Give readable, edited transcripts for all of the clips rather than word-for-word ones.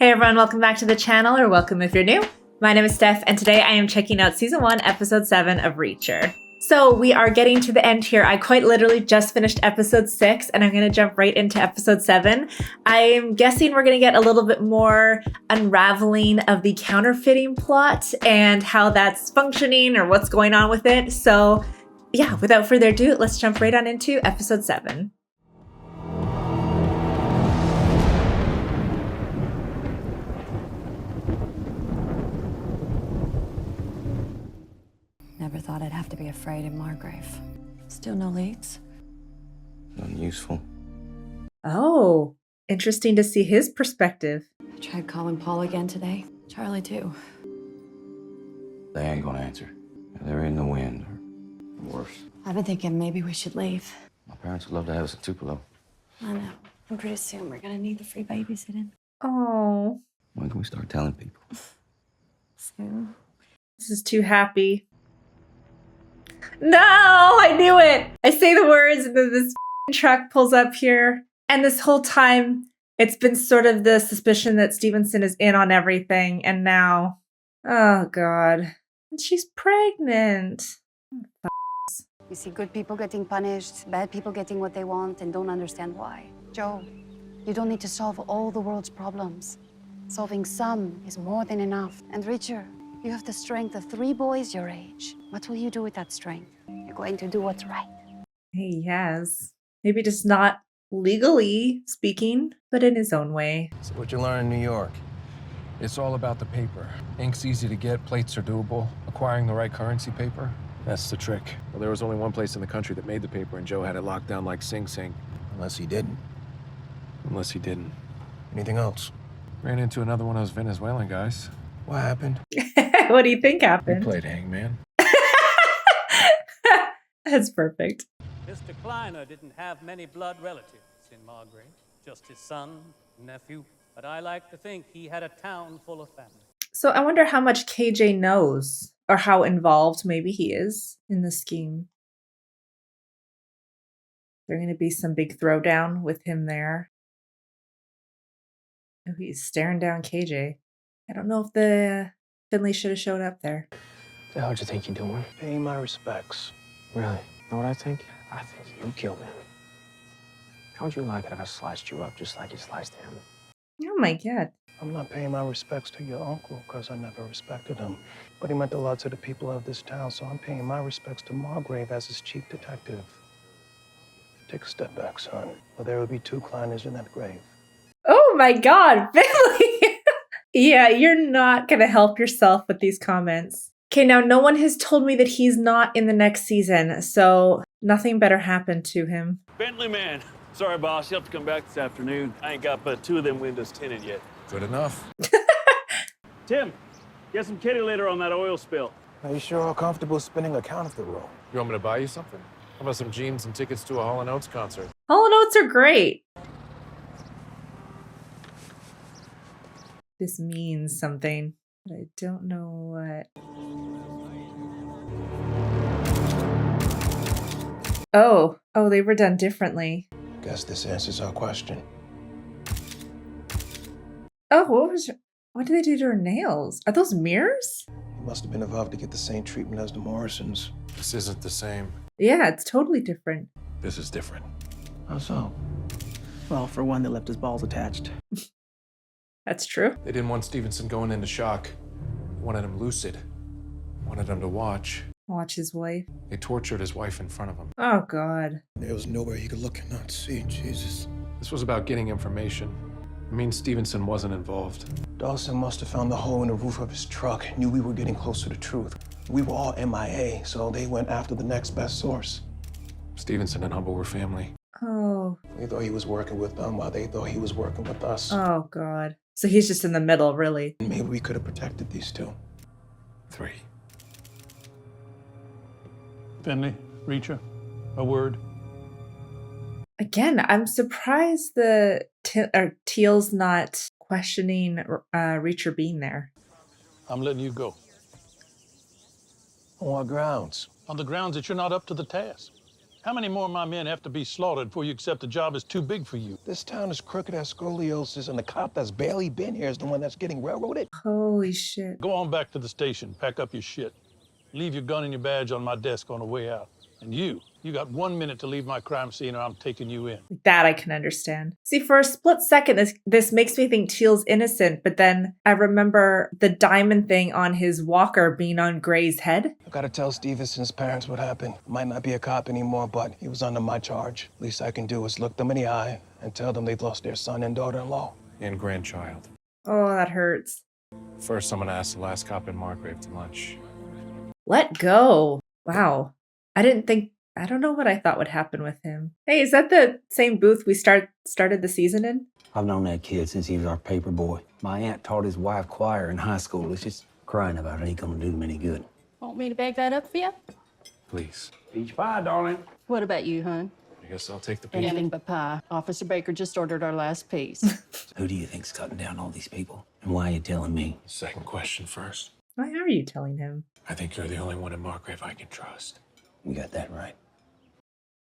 Hey everyone, welcome back to the channel, or welcome if you're new. My name is Steph, and today I am checking out Season 1, Episode 7 of Reacher. So we are getting to the end here. I quite literally just finished Episode 6, and I'm going to jump right into Episode 7. I'm guessing we're going to get a little bit more unraveling of the counterfeiting plot and how that's functioning or what's going on with it. So yeah, without further ado, let's jump right on into Episode 7. Never thought I'd have to be afraid in Margrave. Still no leads? Unuseful. Oh, interesting to see his perspective. I tried calling Paul again today. Charlie too. They ain't gonna answer. They're in the wind, or worse. I've been thinking maybe we should leave. My parents would love to have us at Tupelo. I know. And pretty soon we're gonna need the free babysitting. Oh, When can we start telling people? Soon. this is too happy. No, I knew it. I say the words and then this truck pulls up here. And this whole time, it's been sort of the suspicion that Stevenson is in on everything. And now, oh God, and she's pregnant. You see good people getting punished, bad people getting what they want and don't understand why. Joe, you don't need to solve all the world's problems. Solving some is more than enough. And Richard, you have the strength of 3 boys your age. What will you do with that strength? You're going to do what's right. He has. Maybe just not legally speaking, but in his own way. So what you learn in New York, it's all about the paper. Ink's easy to get, plates are doable. Acquiring the right currency paper, that's the trick. Well, there was only one place in the country that made the paper, and Joe had it locked down like Sing Sing. Unless he didn't. Unless he didn't. Anything else? Ran into another one of those Venezuelan guys. What happened? What do you think He happened? played hangman. That's perfect. Mr. Kleiner didn't have many blood relatives in Margrave, just his son, nephew. But I like to think he had a town full of family. So I wonder how much KJ knows, or how involved maybe he is in the scheme. There's going to be some big throwdown with him there. Oh, he's staring down KJ. I don't know if the Finley should have showed up there. The hell do you think you're doing? Paying my respects. Really? Know what I think? I think you killed him. How would you like it if I sliced you up just like you sliced him? Oh my God. I'm not paying my respects to your uncle because I never respected him. But he meant a lot to the people of this town, so I'm paying my respects to Margrave as his chief detective. Take a step back, son, or there will be 2 Kleiners in that grave. Oh my God, Finley! Yeah, you're not going to help yourself with these comments. Okay, now no one has told me that he's not in the next season, so nothing better happened to him. Bentley man. Sorry, boss. You'll have to come back this afternoon. I ain't got but 2 of them windows tinted yet. Good enough. Tim, get some kitty litter on that oil spill. Are you sure how comfortable spinning a counterfeit roll? You want me to buy you something? How about some jeans and tickets to a Hall & Oates concert? Hall & Oates are great. This means something, but I don't know what. Oh, they were done differently. Guess this answers our question. Oh, what did they do to her nails? Are those mirrors? He must have been involved to get the same treatment as the Morrisons. This isn't the same. Yeah, it's totally different. This is different. How so? Well, for one, they left his balls attached. That's true. They didn't want Stevenson going into shock. They wanted him lucid. Wanted him to watch. Watch his wife. They tortured his wife in front of him. Oh, God. There was nowhere he could look and not see. Jesus. This was about getting information. It means Stevenson wasn't involved. Dawson must have found the hole in the roof of his truck, knew we were getting close to the truth. We were all MIA, so they went after the next best source. Stevenson and Humble were family. Oh. We thought he was working with them while they thought he was working with us. Oh, God. So he's just in the middle, really. Maybe we could have protected these 2. 3. Finley, Reacher, a word. Again, I'm surprised Teal's not questioning Reacher being there. I'm letting you go. On what grounds? On the grounds that you're not up to the task. How many more of my men have to be slaughtered before you accept the job is too big for you? This town is crooked as scoliosis, and the cop that's barely been here is the one that's getting railroaded. Holy shit. Go on back to the station, pack up your shit. Leave your gun and your badge on my desk on the way out. And you got 1 minute to leave my crime scene or I'm taking you in. That I can understand. See, for a split second, this makes me think Teal's innocent, but then I remember the diamond thing on his walker being on Gray's head. I gotta tell Stevenson's parents what happened. Might not be a cop anymore, but he was under my charge. Least I can do is look them in the eye and tell them they've lost their son and daughter-in-law. And grandchild. Oh, that hurts. First, I'm gonna ask the last cop in Margrave to lunch. Let go. Wow. I don't know what I thought would happen with him. Hey, is that the same booth we started the season in? I've known that kid since he was our paper boy. My aunt taught his wife choir in high school. It's just crying about it ain't gonna do him any good. Want me to bag that up for you? Please. Peach pie, darling. What about you, hon? I guess I'll take the piece. Anything but pie. Officer Baker just ordered our last piece. Who do you think's cutting down all these people? And why are you telling me? Second question first. Why are you telling him? I think you're the only one in Margrave I can trust. You got that right.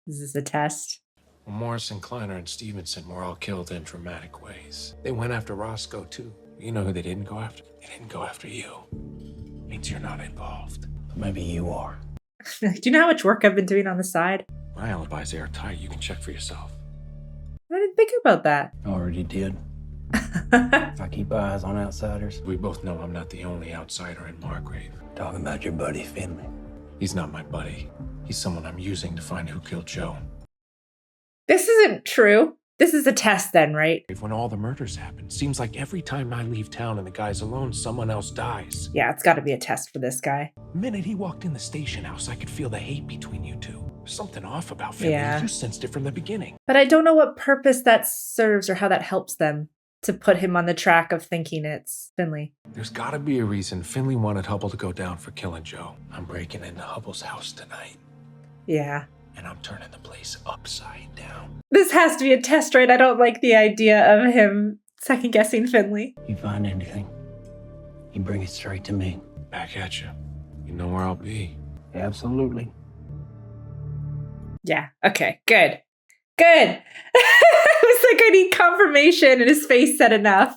Is this a test? Well, Morrison, Kleiner, and Stevenson were all killed in dramatic ways. They went after Roscoe, too. You know who they didn't go after? They didn't go after you. Means you're not involved. Maybe you are. Do you know how much work I've been doing on the side? My alibi's airtight. You can check for yourself. I didn't think about that. Already did. If I keep eyes on outsiders. We both know I'm not the only outsider in Margrave. Talking about your buddy Finley. He's not my buddy. He's someone I'm using to find who killed Joe. This isn't true. This is a test then, right? When all the murders happen, seems like every time I leave town and the guy's alone, someone else dies. Yeah, it's got to be a test for this guy. The minute he walked in the station house, I could feel the hate between you two. There's something off about Finley. Yeah. You sensed it from the beginning. But I don't know what purpose that serves or how that helps them to put him on the track of thinking it's Finley. There's gotta be a reason Finley wanted Hubble to go down for killing Joe. I'm breaking into Hubble's house tonight. Yeah. And I'm turning the place upside down. This has to be a test, right? I don't like the idea of him second-guessing Finley. You find anything, you bring it straight to me. Back at you. You know where I'll be. Absolutely. Yeah, okay, good. Good! I was like, I need confirmation, and his face said enough.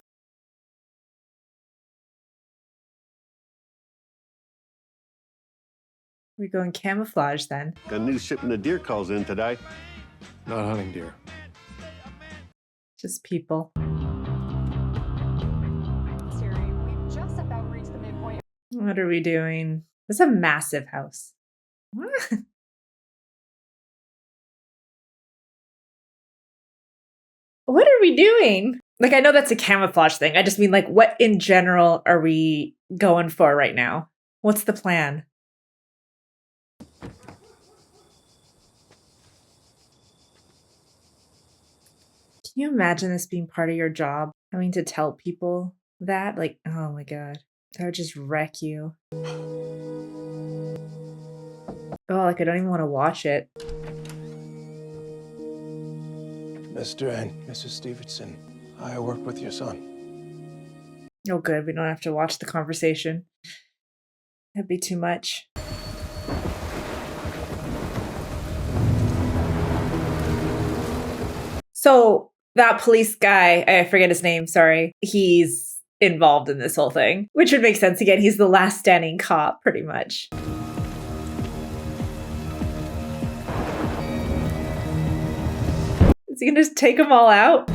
We're going camouflage then. Got a new shipment of deer calls in today. Not hunting deer. Just people. Siri, we've just about reached the midpoint. What are we doing? This is a massive house. What? What are we doing? Like, I know that's a camouflage thing. I just mean, like, what in general are we going for right now? What's the plan? Can you imagine this being part of your job? Having to tell people that? Like, oh my God. That would just wreck you. Oh, like I don't even want to watch it. Mr. and Mrs. Stevenson, I work with your son. Oh, good. We don't have to watch the conversation. That'd be too much. So that police guy, I forget his name, sorry, he's involved in this whole thing, which would make sense. Again, he's the last standing cop, pretty much. Is he gonna just take them all out?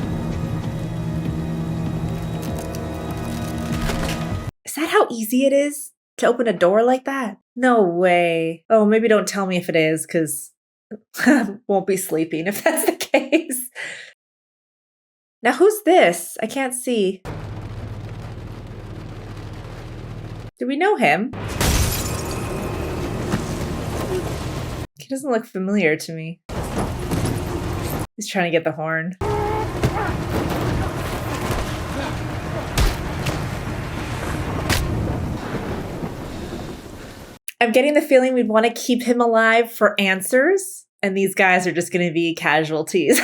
Is that how easy it is to open a door like that? No way. Oh, maybe don't tell me if it is, because I won't be sleeping if that's the case. Now, who's this? I can't see. Do we know him? He doesn't look familiar to me. He's trying to get the horn. I'm getting the feeling we'd want to keep him alive for answers, and these guys are just going to be casualties.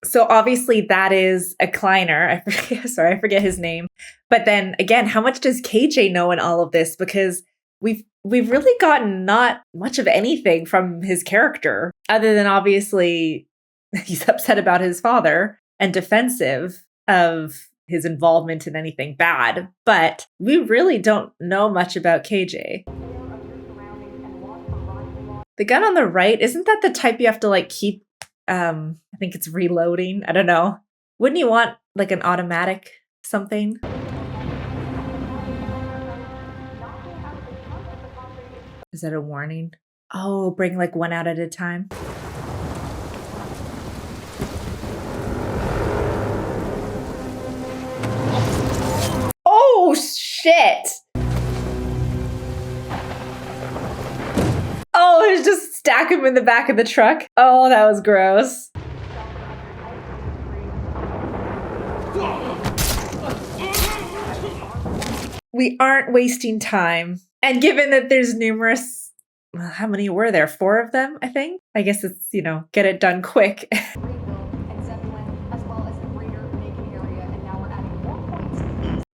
So obviously that is a Kleiner. I forget his name. But then again, how much does KJ know in all of this? Because we've really gotten not much of anything from his character. Other than obviously he's upset about his father and defensive of his involvement in anything bad. But we really don't know much about KJ. The gun on the right, isn't that the type you have to like keep, I think it's reloading. I don't know. Wouldn't you want like an automatic something? Is that a warning? Oh, bring like one out at a time. Oh, shit. Oh, it's just stack him in the back of the truck. Oh, that was gross. We aren't wasting time. And given that there's numerous, well, how many were there? 4 of them, I think? I guess it's, you know, get it done quick.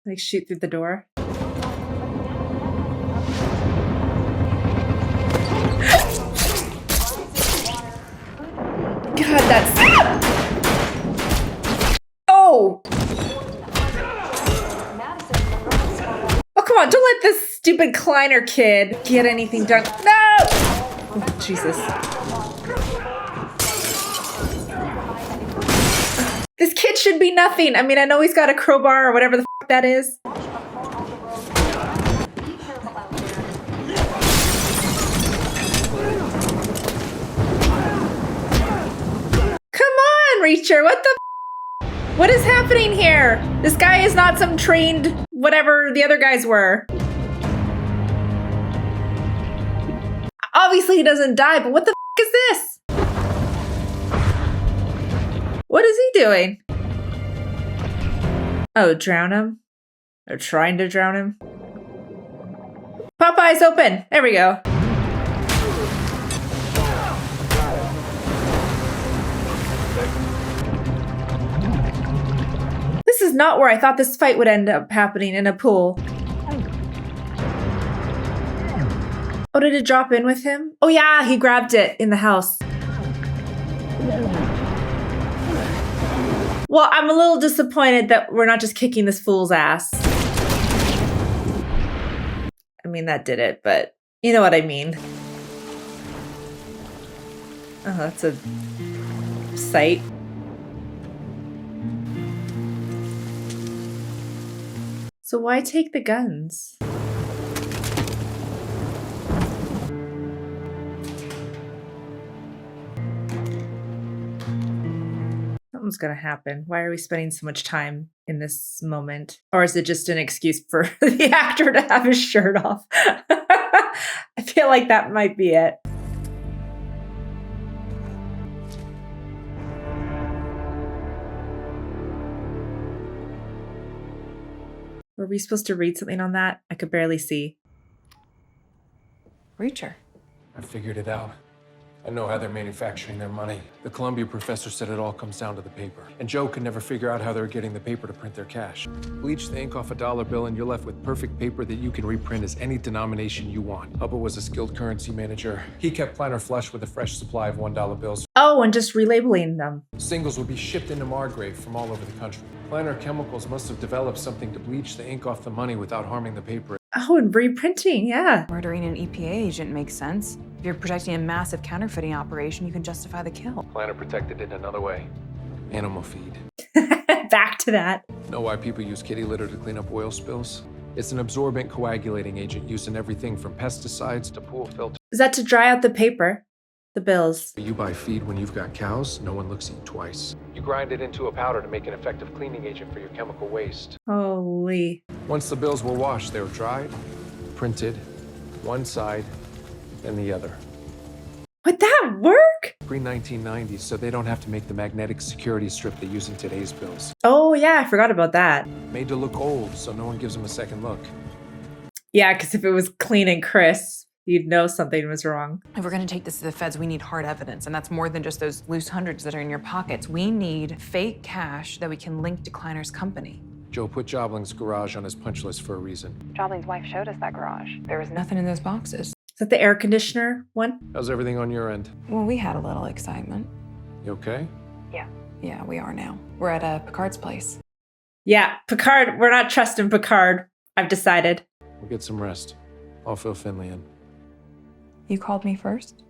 Like shoot through the door. God, that's... Oh! Oh, come on, don't let this stupid Kleiner kid get anything done. No! Oh, Jesus. This kid should be nothing. I mean, I know he's got a crowbar or whatever the f that is. Come on, Reacher, what the f? What is happening here? This guy is not some trained whatever the other guys were. Obviously he doesn't die, but what the f is this? What is he doing? Oh, drown him? Or trying to drown him? Pop eyes open! There we go. This is not where I thought this fight would end up happening, in a pool. Oh, did it drop in with him? Oh yeah, he grabbed it in the house. Well, I'm a little disappointed that we're not just kicking this fool's ass. I mean, that did it, but you know what I mean. Oh, that's a sight. So why take the guns? Something's gonna happen. Why are we spending so much time in this moment? Or is it just an excuse for the actor to have his shirt off? I feel like that might be it. Were we supposed to read something on that? I could barely see. Reacher. I figured it out. I know how they're manufacturing their money. The Columbia professor said it all comes down to the paper. And Joe could never figure out how they're getting the paper to print their cash. Bleach the ink off a dollar bill and you're left with perfect paper that you can reprint as any denomination you want. Hubble was a skilled currency manager. He kept Kleiner flush with a fresh supply of $1 bills. Oh, and just relabeling them. Singles would be shipped into Margrave from all over the country. Kleiner Chemicals must have developed something to bleach the ink off the money without harming the paper. Oh, and reprinting, yeah. Murdering an EPA agent makes sense. If you're protecting a massive counterfeiting operation, you can justify the kill. Kleiner protected it another way. Animal feed. Back to that. Know why people use kitty litter to clean up oil spills? It's an absorbent coagulating agent used in everything from pesticides to pool filters. Is that to dry out the paper? The bills. You buy feed when you've got cows, no one looks at you twice. You grind it into a powder to make an effective cleaning agent for your chemical waste. Holy. Once the bills were washed, they were dried, printed, one side, and the other. Would that work? Pre-1990s, so they don't have to make the magnetic security strip they use in today's bills. Oh yeah, I forgot about that. Made to look old, so no one gives them a second look. Yeah, because if it was clean and crisp, you'd know something was wrong. If we're gonna take this to the feds, we need hard evidence, and that's more than just those loose hundreds that are in your pockets. We need fake cash that we can link to Kleiner's company. Joe put Jobling's garage on his punch list for a reason. Jobling's wife showed us that garage. There was nothing in those boxes. Is that the air conditioner one? How's everything on your end? Well, we had a little excitement. You okay? Yeah, we are now. We're at Picard's place. Yeah, Picard. We're not trusting Picard. I've decided. We'll get some rest. I'll fill Finley in. You called me first?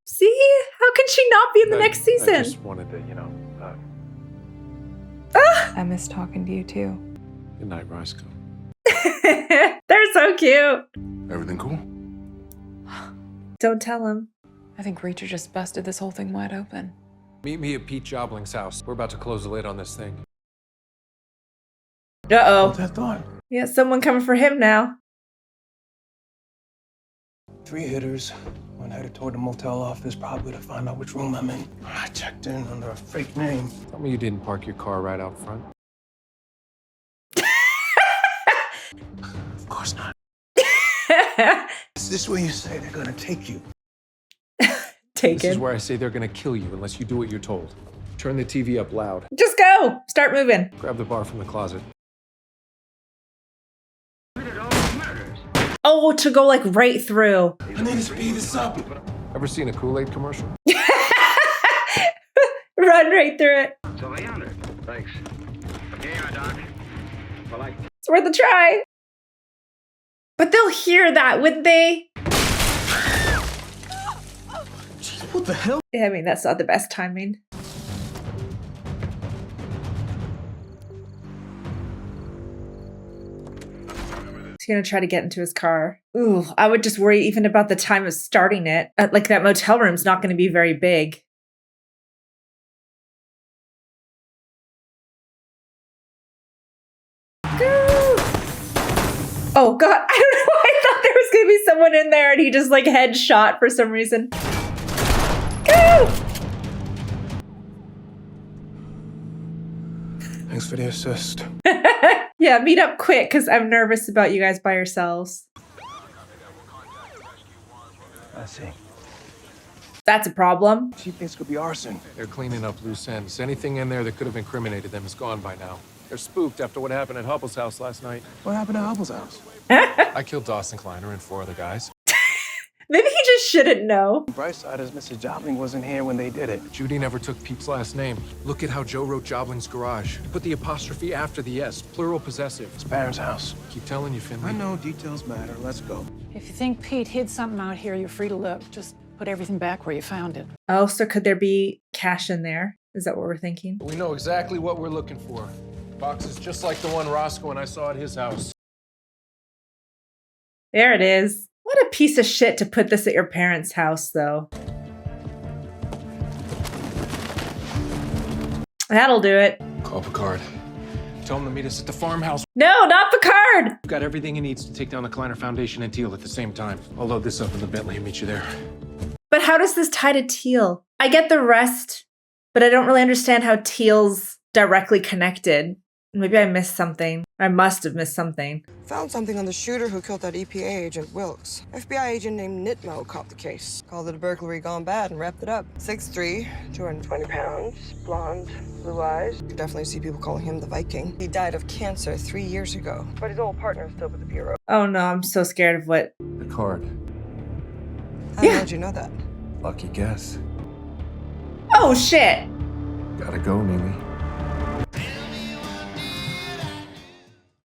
See? How can she not be in the next I season? just wanted to, I miss talking to you too. Good night, Roscoe. They're so cute. Everything cool? Don't tell him. I think Reacher just busted this whole thing wide open. Meet me at Pete Jobling's house. We're about to close the lid on this thing. Uh-oh. Hold that thought. Yeah, someone coming for him now. 3 hitters. One headed toward the motel office, probably to find out which room I'm in. I checked in under a fake name. Tell me you didn't park your car right out front. Of course not. Is this where you say they're gonna take you? Take This is it. where I say they're gonna kill you unless you do what you're told. Turn the TV up loud. Just go. Start moving. Grab the bar from the closet. Oh, to go like right through. I need to speed this up. Ever seen a Kool-Aid commercial? Run right through it. Thanks. Yeah, Doc. Well, It's worth a try. But they'll hear that, wouldn't they? What the hell? Yeah, I mean, that's not the best timing. He's gonna try to get into his car. Ooh, I would just worry even about the time of starting it. Like, that motel room's not gonna be very big. Go! Oh god, I don't know why I thought there was gonna be someone in there and he just like headshot for some reason. Go! Thanks for the assist. Yeah, meet up quick because I'm nervous about you guys by yourselves. I see. That's a problem. She thinks it could be arson. They're cleaning up loose ends. Anything in there that could have incriminated them is gone by now. They're spooked after what happened at Hubble's house last night. What happened at Hubble's house? I killed Dawson Kleiner and 4 other guys. Maybe he just shouldn't know. Bright side is Mr. Jobling wasn't here when they did it. Judy never took Pete's last name. Look at how Joe wrote Jobling's garage. Put the apostrophe after the S, plural possessive. His parents' house. Keep telling you, Finley. I know details matter. Let's go. If you think Pete hid something out here, you're free to look. Just put everything back where you found it. Oh, so could there be cash in there? Is that what we're thinking? We know exactly what we're looking for. Boxes just like the one Roscoe and I saw at his house. There it is. What a piece of shit to put this at your parents' house, though. That'll do it. Call Picard. Tell him to meet us at the farmhouse. No, not Picard! We've got everything he needs to take down the Kleiner Foundation and Teal at the same time. I'll load this up in the Bentley and meet you there. But how does this tie to Teal? I get the rest, but I don't really understand how Teal's directly connected. Maybe I missed something. I must have missed something. Found something on the shooter who killed that EPA agent, Wilkes. FBI agent named Nitmo caught the case. Called it a burglary gone bad and wrapped it up. 6'3", 220 pounds, blonde, blue eyes. You definitely see people calling him the Viking. He died of cancer 3 years ago, but his old partner is still with the Bureau. Oh no, I'm so scared of what... Picard. How did you know that? Lucky guess. Oh shit! Gotta go, Mimi.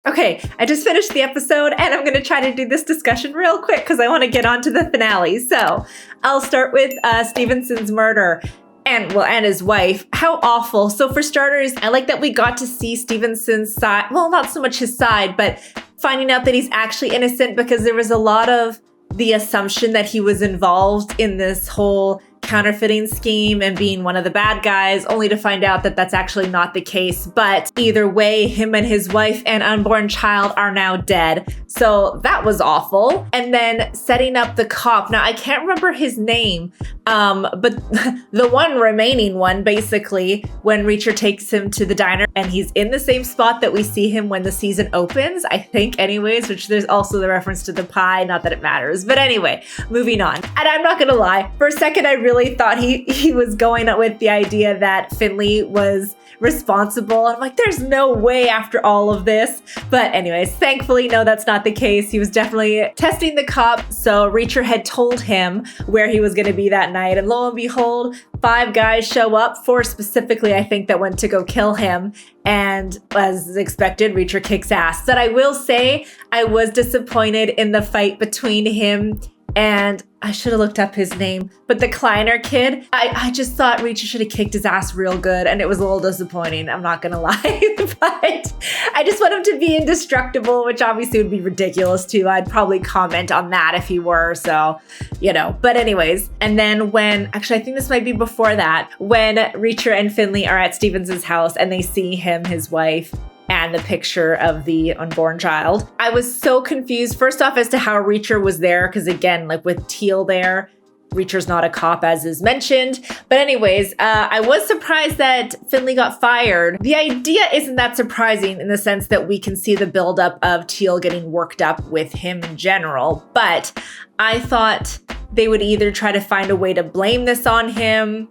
Okay, I just finished the episode and I'm going to try to do this discussion real quick because I want to get on to the finale. So I'll start with Stevenson's murder and his wife. How awful. So for starters, I like that we got to see Stevenson's side. Well, not so much his side, but finding out that he's actually innocent because there was a lot of the assumption that he was involved in this whole counterfeiting scheme and being one of the bad guys, only to find out that that's actually not the case. But either way, him and his wife and unborn child are now dead. So that was awful. And then setting up the cop. Now, I can't remember his name, but the one remaining one, basically, when Reacher takes him to the diner and he's in the same spot that we see him when the season opens, I think anyways, which there's also the reference to the pie, not that it matters. But anyway, moving on. And I'm not gonna lie, for a second, I really really thought he was going with the idea that Finley was responsible. I'm like, there's no way after all of this. But anyways, thankfully, no, that's not the case. He was definitely testing the cop. So Reacher had told him where he was going to be that night. And lo and behold, 5 guys show up, 4 specifically, I think, that went to go kill him. And as expected, Reacher kicks ass. But I will say, I was disappointed in the fight between him and I should have looked up his name, but the Kleiner kid, I just thought Reacher should have kicked his ass real good, and it was a little disappointing, I'm not gonna lie. But I just want him to be indestructible, which obviously would be ridiculous too. I'd probably comment on that if he were, so, you know. But anyways, and then actually I think this might be before that, when Reacher and Finley are at Stevens' house and they see him, his wife, and the picture of the unborn child. I was so confused, first off, as to how Reacher was there, because again, like with Teal there, Reacher's not a cop, as is mentioned. But anyways, I was surprised that Finley got fired. The idea isn't that surprising in the sense that we can see the buildup of Teal getting worked up with him in general, but I thought they would either try to find a way to blame this on him,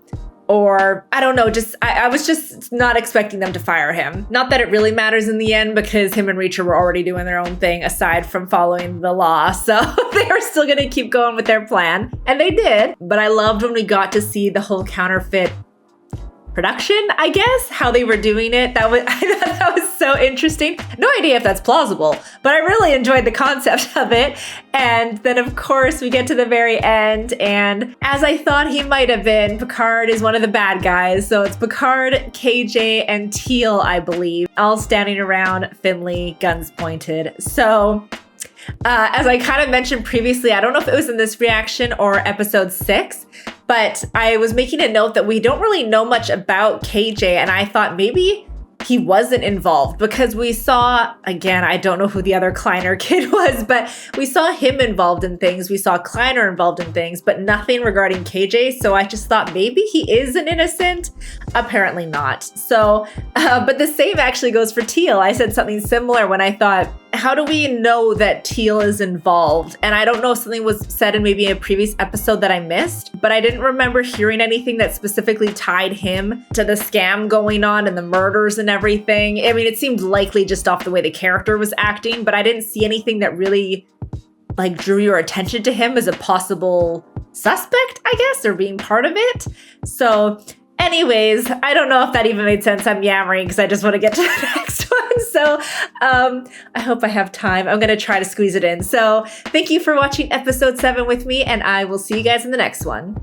or I don't know, I was just not expecting them to fire him. Not that it really matters in the end, because him and Reacher were already doing their own thing aside from following the law. So they were still going to keep going with their plan. And they did. But I loved when we got to see the whole counterfeit production, I guess, how they were doing it. I thought that was so interesting. No idea if that's plausible, but I really enjoyed the concept of it. And then of course we get to the very end, and as I thought he might have been, Picard is one of the bad guys. So it's Picard, KJ, and Teal, I believe, all standing around Finley, guns pointed. So as I kind of mentioned previously, I don't know if it was in this reaction or episode 6, but I was making a note that we don't really know much about KJ, and I thought maybe he wasn't involved, because we saw, again, I don't know who the other Kleiner kid was, but we saw him involved in things. We saw Kleiner involved in things, but nothing regarding KJ. So I just thought maybe he is an innocent. Apparently not. So, but the same actually goes for Teal. I said something similar when I thought, how do we know that Teal is involved? And I don't know if something was said in maybe a previous episode that I missed, but I didn't remember hearing anything that specifically tied him to the scam going on and the murders and everything. I mean, it seemed likely just off the way the character was acting, but I didn't see anything that really like drew your attention to him as a possible suspect, I guess, or being part of it. So anyways, I don't know if that even made sense. I'm yammering because I just want to get to the next one. So I hope I have time. I'm going to try to squeeze it in. So thank you for watching episode 7 with me, and I will see you guys in the next one.